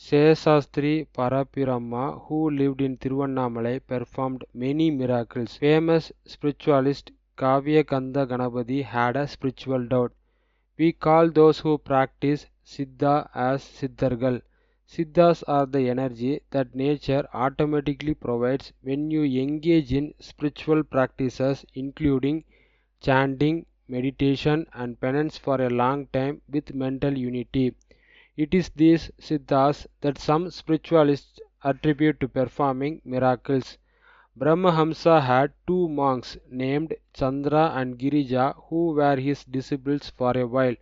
Seshastri Parapiramma, who lived in Tiruvannamalai, performed many miracles. Famous spiritualist Kavya Kanda Ganapati had a spiritual doubt. We call those who practice Siddha as siddhargal. Siddhas are the energy that nature automatically provides when you engage in spiritual practices including chanting, meditation and penance for a long time with mental unity. It is these siddhas that some spiritualists attribute to performing miracles. Brahmahamsa had two monks named Chandra and Girija who were his disciples for a while.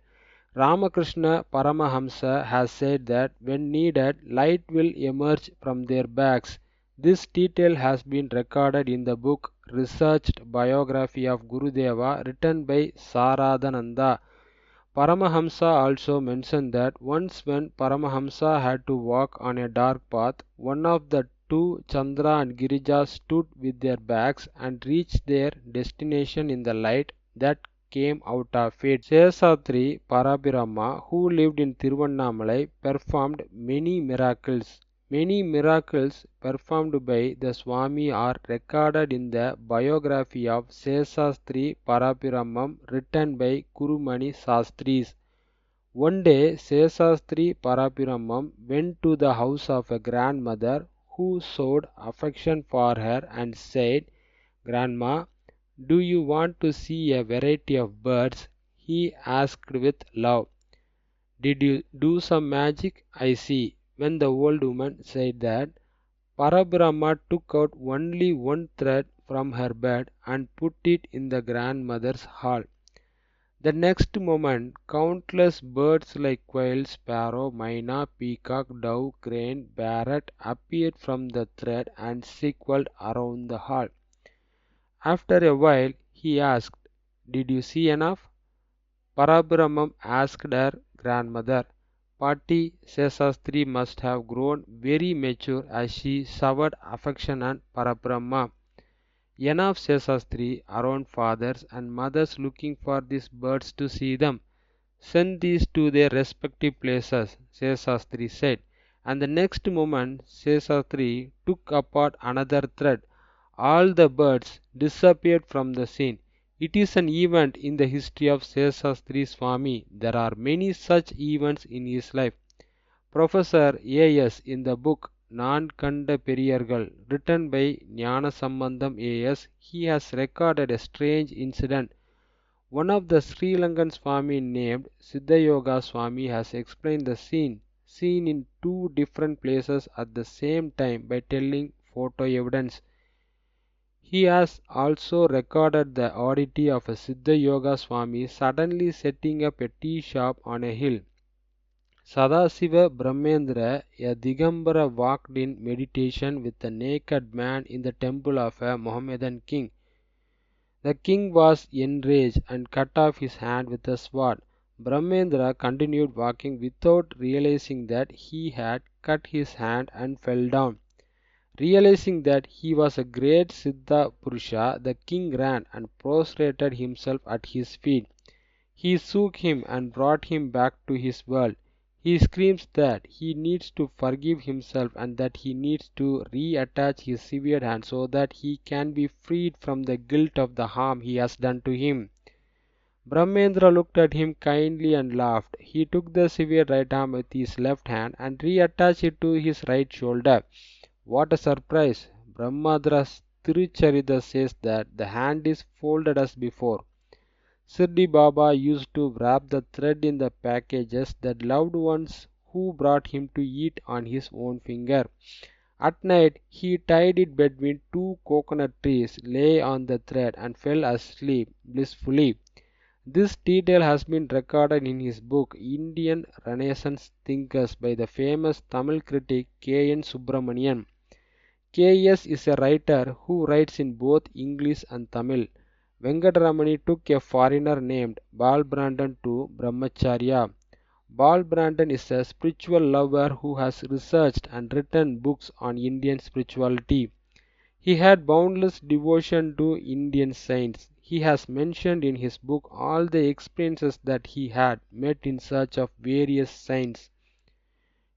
Ramakrishna Paramahamsa has said that when needed, light will emerge from their bags. This detail has been recorded in the book Researched Biography of Gurudeva written by Saradananda. Paramahamsa also mentioned that once when Paramahamsa had to walk on a dark path, one of the two, Chandra and Girija, stood with their bags and reached their destination in the light that came out of it. Seshastri Parabrahma, who lived in Tiruvannamalai, performed many miracles. Many miracles performed by the Swami are recorded in the biography of Seshastri Parapiramam written by Kurumani Sastris. One day Seshastri Parapiramam went to the house of a grandmother who showed affection for her and said, "Grandma, do you want to see a variety of birds?" He asked with love. "Did you do some magic? I see." When the old woman said that, Parabrahma took out only one thread from her bed and put it in the grandmother's hall. The next moment, countless birds like quail, sparrow, myna, peacock, dove, crane, parrot appeared from the thread and circled around the hall. After a while, he asked, "Did you see enough?" Parabrahmam asked her grandmother. Patti Seshastri must have grown very mature as she showered affection on Parabrahma. Enough, Seshastri, around fathers and mothers looking for these birds to see them. Send these to their respective places, Seshastri said. And the next moment, Seshastri took apart another thread. All the birds disappeared from the scene. It is an event in the history of Seshastri Swami. There are many such events in his life. Professor A.S. in the book Nankanda Periyargal written by Jnanasambandam A.S. he has recorded a strange incident. One of the Sri Lankan Swami named Siddhayoga Swami has explained the scene seen in two different places at the same time by telling photo evidence. He has also recorded the oddity of a Siddhayoga Swami suddenly setting up a tea shop on a hill. Sadasiva Brahmendra, a Digambara, walked in meditation with a naked man in the temple of a Mohammedan king. The king was enraged and cut off his hand with a sword. Brahmendra continued walking without realizing that he had cut his hand and fell down. Realizing that he was a great Siddha Purusha, the king ran and prostrated himself at his feet. He shook him and brought him back to his world. He screams that he needs to forgive himself and that he needs to reattach his severed hand so that he can be freed from the guilt of the harm he has done to him. Brahmendra looked at him kindly and laughed. He took the severed right arm with his left hand and reattached it to his right shoulder. What a surprise! Brahmadra's Tirucharita says that the hand is folded as before. Sirdi Baba used to wrap the thread in the packages that loved ones who brought him to eat on his own finger. At night, he tied it between two coconut trees, lay on the thread and fell asleep blissfully. This detail has been recorded in his book Indian Renaissance Thinkers by the famous Tamil critic K. N. Subramanian. K.S. is a writer who writes in both English and Tamil. Venkataramani took a foreigner named Bal Brandon to Brahmacharya. Bal Brandon is a spiritual lover who has researched and written books on Indian spirituality. He had boundless devotion to Indian saints. He has mentioned in his book all the experiences that he had met in search of various saints.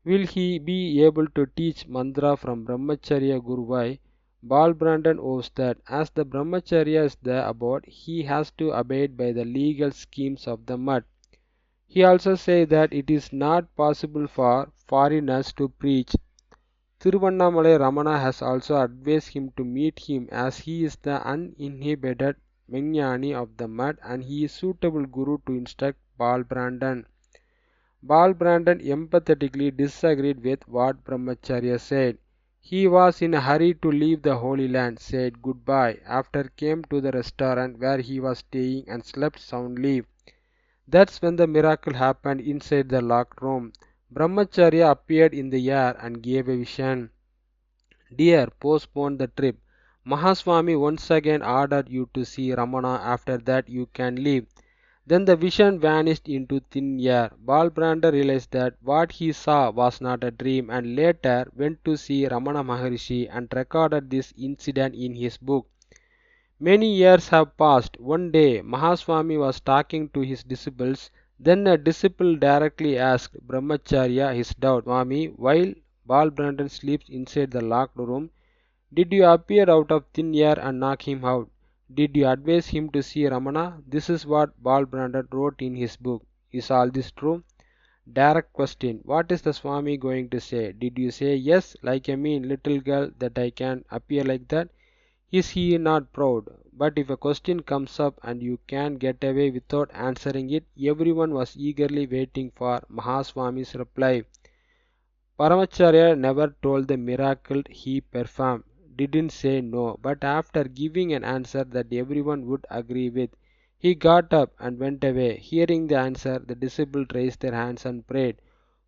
Will he be able to teach mantra from Brahmacharya Guruvai? Bal Brandon owes that as the Brahmacharya is the abbot, he has to abide by the legal schemes of the mud. He also says that it is not possible for foreigners to preach. Thiruvannamalai Ramana has also advised him to meet him as he is the uninhibited Vijnani of the mud and he is suitable guru to instruct Bal Brandon. Bal Brandon empathetically disagreed with what Brahmacharya said. He was in a hurry to leave the Holy Land, said goodbye, after came to the restaurant where he was staying and slept soundly. That's when the miracle happened inside the locked room. Brahmacharya appeared in the air and gave a vision. Dear, postpone the trip. Mahaswami once again ordered you to see Ramana, after that you can leave. Then the vision vanished into thin air. Balbranda realized that what he saw was not a dream and later went to see Ramana Maharishi and recorded this incident in his book. Many years have passed. One day, Mahaswami was talking to his disciples. Then a disciple directly asked Brahmacharya his doubt. Swami, while Balbrandon sleeps inside the locked room, did you appear out of thin air and knock him out? Did you advise him to see Ramana? This is what Balbrandon wrote in his book. Is all this true? Direct question. What is the Swami going to say? Did you say yes, like a mean little girl, that I can appear like that? Is he not proud? But if a question comes up and you can get away without answering it, everyone was eagerly waiting for Mahaswami's reply. Paramacharya never told the miracle he performed, didn't say no, but after giving an answer that everyone would agree with, he got up and went away. Hearing the answer, the disciples raised their hands and prayed.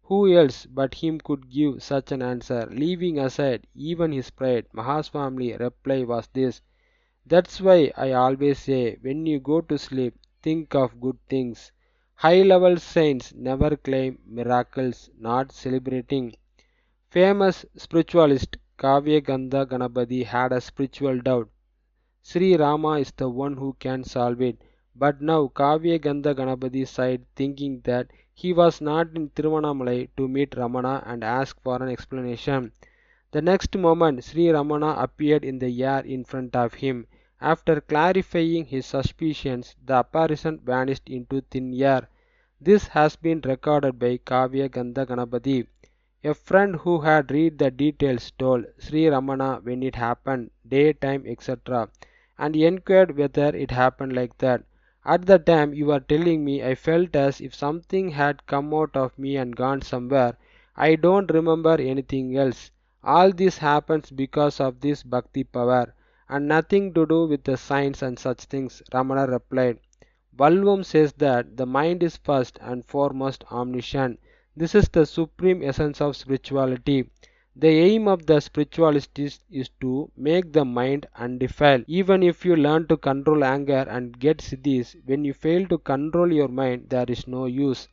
Who else but him could give such an answer? Leaving aside even his pride, Mahaswami's reply was this. That's why I always say, when you go to sleep, think of good things. High level saints never claim miracles, not celebrating. Famous spiritualist Kavya Gandha Ganapati had a spiritual doubt. Sri Rama is the one who can solve it. But now Kavya Gandha Ganapati sighed, thinking that he was not in Tiruvannamalai to meet Ramana and ask for an explanation. The next moment Sri Ramana appeared in the air in front of him. After clarifying his suspicions, the apparition vanished into thin air. This has been recorded by Kavya Gandha Ganapati. A friend who had read the details told Sri Ramana when it happened, day, time, etc., and inquired whether it happened like that. At the time you were telling me, I felt as if something had come out of me and gone somewhere. I don't remember anything else. All this happens because of this bhakti power, and nothing to do with the science and such things, Ramana replied. Valvam says that the mind is first and foremost omniscient. This is the supreme essence of spirituality. The aim of the spiritualist is to make the mind undefiled. Even if you learn to control anger and get siddhis, when you fail to control your mind, there is no use.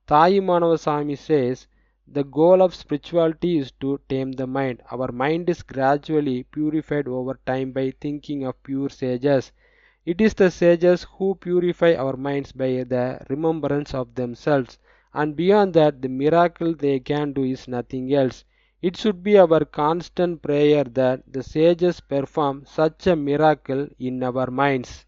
Thai Manavasamy says, the goal of spirituality is to tame the mind. Our mind is gradually purified over time by thinking of pure sages. It is the sages who purify our minds by the remembrance of themselves, and beyond that, the miracle they can do is nothing else. It should be our constant prayer that the sages perform such a miracle in our minds.